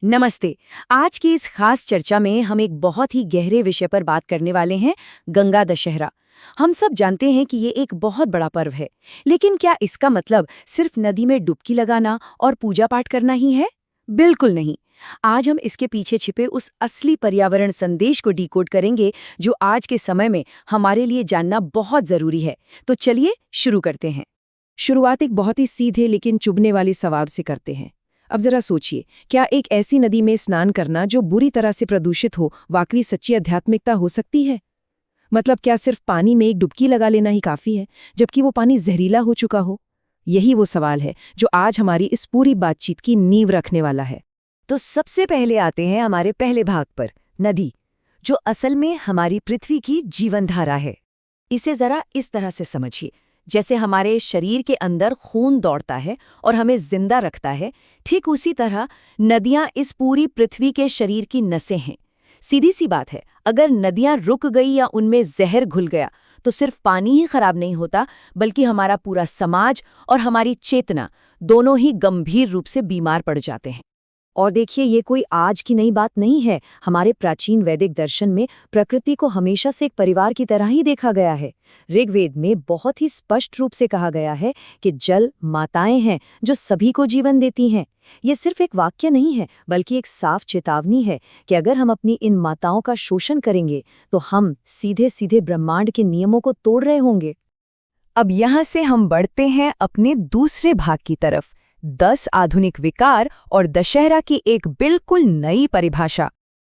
नमस्ते। आज की इस खास चर्चा में हम एक बहुत ही गहरे विषय पर बात करने वाले हैं, गंगा दशहरा। हम सब जानते हैं कि ये एक बहुत बड़ा पर्व है, लेकिन क्या इसका मतलब सिर्फ नदी में डुबकी लगाना और पूजा पाठ करना ही है? बिल्कुल नहीं। आज हम इसके पीछे छिपे उस असली पर्यावरण संदेश को डिकोड करेंगे, जो आज के समय में हमारे लिए जानना बहुत जरूरी है। तो चलिए शुरू करते हैं। शुरुआत एक बहुत ही सीधे लेकिन चुभने वाले सवाल से करते हैं। अब जरा सोचिए, क्या एक ऐसी नदी में स्नान करना जो बुरी तरह से प्रदूषित हो वाकई सच्ची आध्यात्मिकता हो सकती है? मतलब क्या सिर्फ पानी में एक डुबकी लगा लेना ही काफी है, जबकि वो पानी जहरीला हो चुका हो? यही वो सवाल है जो आज हमारी इस पूरी बातचीत की नींव रखने वाला है। तो सबसे पहले आते हैं हमारे पहले भाग पर, नदी, जो असल में हमारी पृथ्वी की जीवनधारा है। इसे जरा इस तरह से समझिए, जैसे हमारे शरीर के अंदर खून दौड़ता है और हमें जिंदा रखता है, ठीक उसी तरह नदियां इस पूरी पृथ्वी के शरीर की नसें हैं। सीधी सी बात है, अगर नदियां रुक गई या उनमें जहर घुल गया तो सिर्फ पानी ही खराब नहीं होता, बल्कि हमारा पूरा समाज और हमारी चेतना दोनों ही गंभीर रूप से बीमार पड़ जाते हैं। और देखिए, ये कोई आज की नई बात नहीं है। हमारे प्राचीन वैदिक दर्शन में प्रकृति को हमेशा से एक परिवार की तरह ही देखा गया है। ऋग्वेद में बहुत ही स्पष्ट रूप से कहा गया है कि जल माताएं हैं जो सभी को जीवन देती हैं। ये सिर्फ एक वाक्य नहीं है, बल्कि एक साफ चेतावनी है कि अगर हम अपनी इन माताओं का शोषण करेंगे तो हम सीधे सीधे ब्रह्मांड के नियमों को तोड़ रहे होंगे। अब यहाँ से हम बढ़ते हैं अपने दूसरे भाग की तरफ, 10 आधुनिक विकार और दशहरा की एक बिल्कुल नई परिभाषा।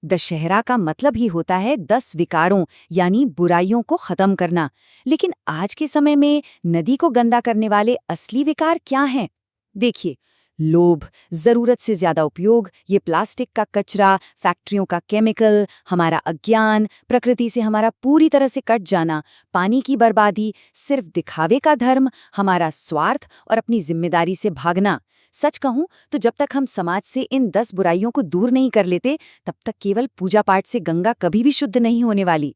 दशहरा का मतलब ही होता है 10 विकारों यानी बुराइयों को खत्म करना। लेकिन आज के समय में नदी को गंदा करने वाले असली विकार क्या हैं? देखिए, लोभ, जरूरत से ज्यादा उपयोग, ये प्लास्टिक का कचरा, फैक्ट्रियों का केमिकल, हमारा अज्ञान, प्रकृति से हमारा पूरी तरह से कट जाना, पानी की बर्बादी, सिर्फ दिखावे का धर्म, हमारा स्वार्थ और अपनी जिम्मेदारी से भागना। सच कहूं तो जब तक हम समाज से इन 10 बुराइयों को दूर नहीं कर लेते, तब तक केवल पूजा पाठ से गंगा कभी भी शुद्ध नहीं होने वाली।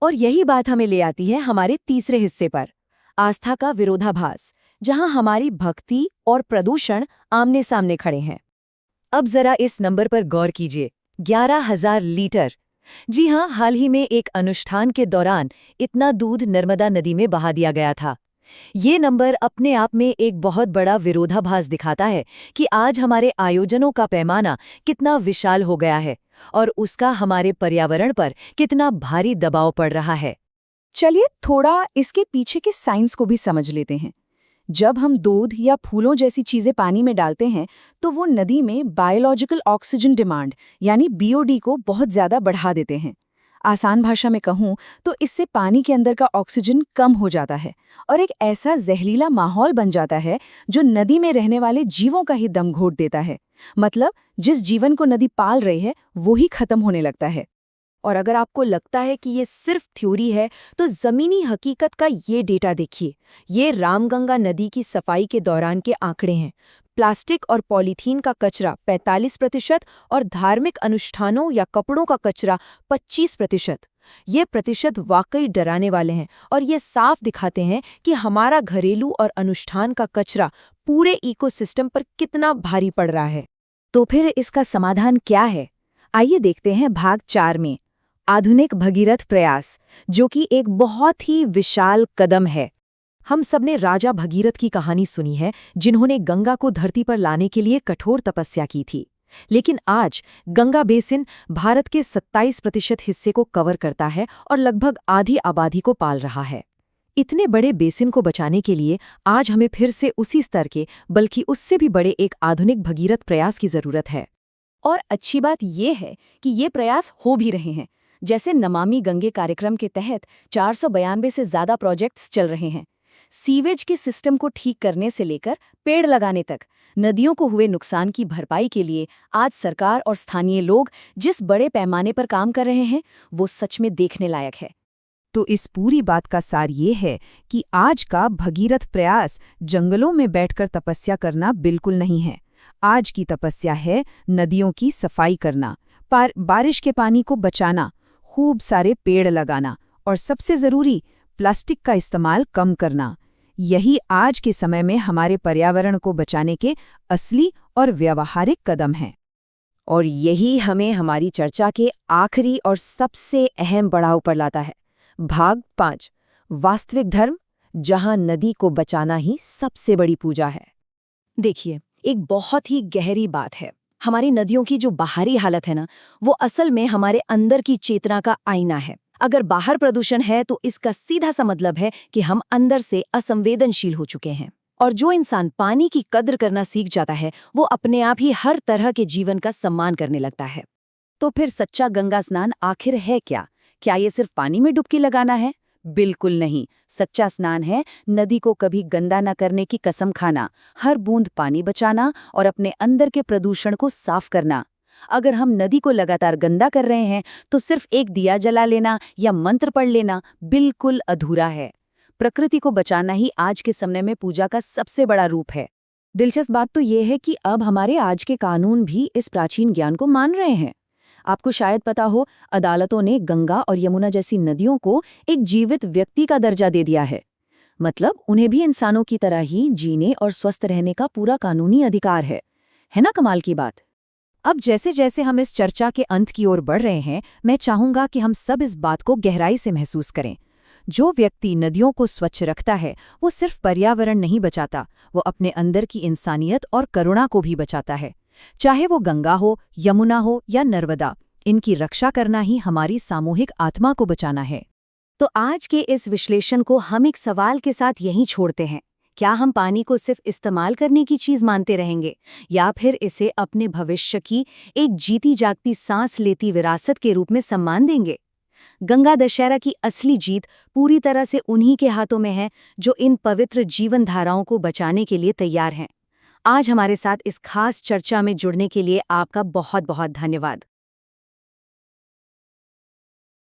और यही बात हमें ले आती है हमारे तीसरे हिस्से पर, आस्था का विरोधाभास, जहां हमारी भक्ति और प्रदूषण आमने सामने खड़े हैं। अब जरा इस नंबर पर गौर कीजिए, 11,000 लीटर। जी हां, हाल ही में एक अनुष्ठान के दौरान इतना दूध नर्मदा नदी में बहा दिया गया था। ये नंबर अपने आप में एक बहुत बड़ा विरोधाभास दिखाता है कि आज हमारे आयोजनों का पैमाना कितना विशाल हो गया है और उसका हमारे पर्यावरण पर कितना भारी दबाव पड़ रहा है। चलिए थोड़ा इसके पीछे के साइंस को भी समझ लेते हैं। जब हम दूध या फूलों जैसी चीजें पानी में डालते हैं तो वो नदी में बायोलॉजिकल ऑक्सीजन डिमांड यानी बीओडी को बहुत ज्यादा बढ़ा देते हैं। आसान भाषा में कहूं तो इससे पानी के अंदर का ऑक्सीजन कम हो जाता है और एक ऐसा जहरीला माहौल बन जाता है जो नदी में रहने वाले जीवों का ही दम घोट देता है। मतलब जिस जीवन को नदी पाल रही है वो ही खत्म होने लगता है। और अगर आपको लगता है कि ये सिर्फ थ्योरी है, तो जमीनी हकीकत का ये डेटा देखिए। ये रामगंगा नदी की सफाई के दौरान के आंकड़े हैं। प्लास्टिक और पॉलीथीन का कचरा 45% और धार्मिक अनुष्ठानों या कपड़ों का कचरा 25%। ये प्रतिशत वाकई डराने वाले हैं और ये साफ दिखाते हैं कि हमारा घरेलू और अनुष्ठान का कचरा पूरे इकोसिस्टम पर कितना भारी पड़ रहा है। तो फिर इसका समाधान क्या है? आइए देखते हैं भाग 4 में, आधुनिक भगीरथ प्रयास, जो कि एक बहुत ही विशाल कदम है। हम सबने राजा भगीरथ की कहानी सुनी है, जिन्होंने गंगा को धरती पर लाने के लिए कठोर तपस्या की थी। लेकिन आज गंगा बेसिन भारत के 27% हिस्से को कवर करता है और लगभग आधी आबादी को पाल रहा है। इतने बड़े बेसिन को बचाने के लिए आज हमें फिर से उसी स्तर के, बल्कि उससे भी बड़े एक आधुनिक भगीरथ प्रयास की जरूरत है। और अच्छी बात यह है कि ये प्रयास हो भी रहे हैं। जैसे नमामि गंगे कार्यक्रम के तहत 492 से ज्यादा प्रोजेक्ट्स चल रहे हैं। सीवेज के सिस्टम को ठीक करने से लेकर पेड़ लगाने तक, नदियों को हुए नुकसान की भरपाई के लिए आज सरकार और स्थानीय लोग जिस बड़े पैमाने पर काम कर रहे हैं, वो सच में देखने लायक है। तो इस पूरी बात का सार ये है कि आज का भगीरथ प्रयास जंगलों में बैठकर तपस्या करना बिल्कुल नहीं है। आज की तपस्या है नदियों की सफाई करना, बारिश के पानी को बचाना, खूब सारे पेड़ लगाना और सबसे जरूरी प्लास्टिक का इस्तेमाल कम करना। यही आज के समय में हमारे पर्यावरण को बचाने के असली और व्यावहारिक कदम हैं। और यही हमें हमारी चर्चा के आखिरी और सबसे अहम पड़ाव पर लाता है। भाग 5, वास्तविक धर्म, जहां नदी को बचाना ही सबसे बड़ी पूजा है। देखिए, एक बहुत ही गहरी बात है। हमारी नदियों की जो बाहरी हालत है ना, वो असल में हमारे अंदर की चेतना का आईना है। अगर बाहर प्रदूषण है तो इसका सीधा सा मतलब है कि हम अंदर से असंवेदनशील हो चुके हैं। और जो इंसान पानी की कद्र करना सीख जाता है, वो अपने आप ही हर तरह के जीवन का सम्मान करने लगता है। तो फिर सच्चा गंगा स्नान आखिर है क्या? क्या ये सिर्फ पानी में डुबकी लगाना है? बिल्कुल नहीं। सच्चा स्नान है नदी को कभी गंदा न करने की कसम खाना, हर बूंद पानी बचाना और अपने अंदर के प्रदूषण को साफ करना। अगर हम नदी को लगातार गंदा कर रहे हैं तो सिर्फ एक दिया जला लेना या मंत्र पढ़ लेना बिल्कुल अधूरा है। प्रकृति को बचाना ही आज के समय में पूजा का सबसे बड़ा रूप है। दिलचस्प बात तो ये है कि अब हमारे आज के कानून भी इस प्राचीन ज्ञान को मान रहे हैं। आपको शायद पता हो, अदालतों ने गंगा और यमुना जैसी नदियों को एक जीवित व्यक्ति का दर्जा दे दिया है। मतलब उन्हें भी इंसानों की तरह ही जीने और स्वस्थ रहने का पूरा कानूनी अधिकार है ना? कमाल की बात। अब जैसे जैसे हम इस चर्चा के अंत की ओर बढ़ रहे हैं, मैं चाहूंगा कि हम सब इस बात को गहराई से महसूस करें। जो व्यक्ति नदियों को स्वच्छ रखता है, वो सिर्फ पर्यावरण नहीं बचाता, वो अपने अंदर की इंसानियत और करुणा को भी बचाता है। चाहे वो गंगा हो, यमुना हो या नर्मदा, इनकी रक्षा करना ही हमारी सामूहिक आत्मा को बचाना है। तो आज के इस विश्लेषण को हम एक सवाल के साथ यहीं छोड़ते हैं। क्या हम पानी को सिर्फ इस्तेमाल करने की चीज मानते रहेंगे, या फिर इसे अपने भविष्य की एक जीती जागती सांस लेती विरासत के रूप में सम्मान देंगे? गंगा दशहरा की असली जीत पूरी तरह से उन्हीं के हाथों में है जो इन पवित्र जीवन धाराओं को बचाने के लिए तैयार हैं। आज हमारे साथ इस खास चर्चा में जुड़ने के लिए आपका बहुत बहुत धन्यवाद।